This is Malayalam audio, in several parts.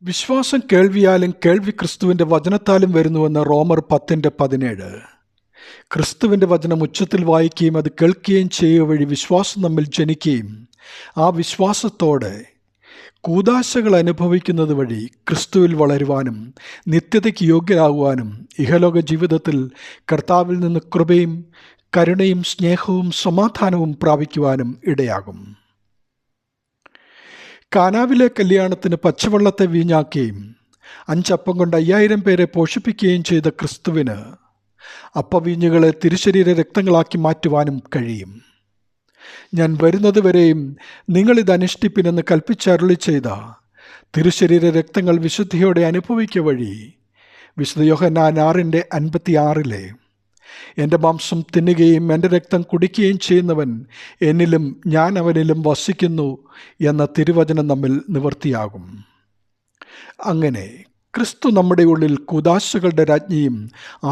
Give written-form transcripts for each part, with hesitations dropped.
വിശ്വാസം കേൾവിയാലും കേൾവി ക്രിസ്തുവിൻ്റെ വചനത്താലും വരുന്നുവെന്ന് റോമർ 10:17. ക്രിസ്തുവിൻ്റെ വചനം ഉച്ചത്തിൽ വായിക്കുകയും അത് കേൾക്കുകയും ചെയ്യുക വഴി വിശ്വാസം നമ്മിൽ ജനിക്കുകയും ആ വിശ്വാസത്തോടെ കൂദാശകൾ അനുഭവിക്കുന്നത് വഴി ക്രിസ്തുവിൽ വളരുവാനും നിത്യതയ്ക്ക് യോഗ്യരാകുവാനും ഇഹലോക ജീവിതത്തിൽ കർത്താവിൽ നിന്ന് കൃപയും കരുണയും സ്നേഹവും സമാധാനവും പ്രാപിക്കുവാനും ഇടയാകും. കാനാവിലെ കല്യാണത്തിന് പച്ചവെള്ളത്തെ വീഞ്ഞാക്കുകയും 5 അപ്പം കൊണ്ട് 5000 പേരെ പോഷിപ്പിക്കുകയും ചെയ്ത ക്രിസ്തുവിന് അപ്പവീഞ്ഞുകളെ തിരുശരീര രക്തങ്ങളാക്കി മാറ്റുവാനും കഴിയും. ഞാൻ വരുന്നതുവരെയും നിങ്ങളിത് അനുഷ്ഠിപ്പിനെന്ന് കൽപ്പിച്ചരുളി ചെയ്ത തിരുശരീര രക്തങ്ങൾ വിശുദ്ധിയോടെ അനുഭവിക്കുക വഴി വിശുദ്ധ യോഹന്നാൻ 6:56 എൻ്റെ മാംസം തിന്നുകയും എൻ്റെ രക്തം കുടിക്കുകയും ചെയ്യുന്നവൻ എന്നിലും ഞാൻ അവനിലും വസിക്കുന്നു എന്ന തിരുവചനം നമ്മിൽ നിവൃത്തിയാകും. അങ്ങനെ ക്രിസ്തു നമ്മുടെ ഉള്ളിൽ കൂദാശകളുടെ രാജ്ഞിയും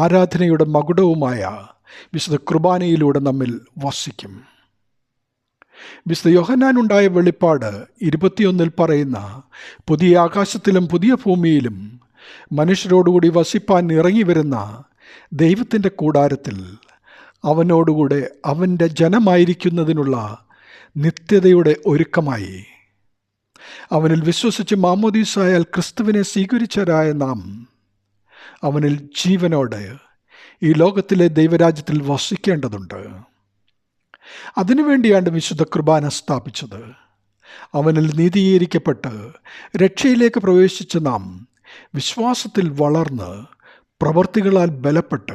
ആരാധനയുടെ മകുടവുമായ വിശുദ്ധ കുർബാനയിലൂടെ നമ്മിൽ വസിക്കും. വിശുദ്ധ യോഹന്നാനുണ്ടായ വെളിപ്പാട് 21 പറയുന്ന പുതിയ ആകാശത്തിലും പുതിയ ഭൂമിയിലും മനുഷ്യരോടുകൂടി വസിപ്പാൻ ഇറങ്ങി വരുന്ന ദൈവത്തിൻ്റെ കൂടാരത്തിൽ അവനോടുകൂടെ അവൻ്റെ ജനമായിരിക്കുന്നതിനുള്ള നിത്യതയുടെ ഒരുക്കമായി അവനിൽ വിശ്വസിച്ച് മാമോദീസായാൽ ക്രിസ്തുവിനെ സ്വീകരിച്ചവരായ നാം അവനിൽ ജീവനോടെ ഈ ലോകത്തിലെ ദൈവരാജ്യത്തിൽ വസിക്കേണ്ടതുണ്ട്. അതിനുവേണ്ടിയാണ് വിശുദ്ധ കുർബാന സ്ഥാപിച്ചത്. അവനിൽ നീതീകരിക്കപ്പെട്ട് രക്ഷയിലേക്ക് പ്രവേശിച്ച നാം വിശ്വാസത്തിൽ വളർന്ന് പ്രവർത്തികളാൽ ബലപ്പെട്ട്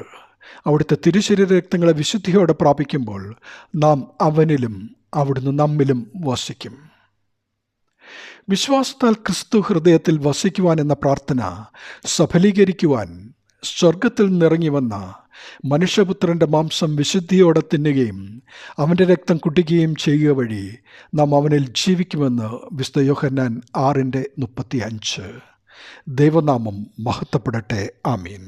അവിടുത്തെ തിരുശരീര രക്തങ്ങളെ വിശുദ്ധിയോടെ പ്രാപിക്കുമ്പോൾ നാം അവനിലും അവിടുന്ന് നമ്മിലും വസിക്കും. വിശ്വാസത്താൽ ക്രിസ്തു ഹൃദയത്തിൽ വസിക്കുവാൻ എന്ന പ്രാർത്ഥന സഫലീകരിക്കുവാൻ സ്വർഗത്തിൽ നിന്നിറങ്ങി വന്ന മനുഷ്യപുത്രൻ്റെ മാംസം വിശുദ്ധിയോടെ തിന്നുകയും അവൻ്റെ രക്തം കുടിക്കുകയും ചെയ്യുക വഴി നാം അവനിൽ ജീവിക്കുമെന്ന് വിശുദ്ധ യോഹന്നാൻ 6:35. ദൈവനാമം മഹത്വപ്പെടട്ടെ. ആമീൻ.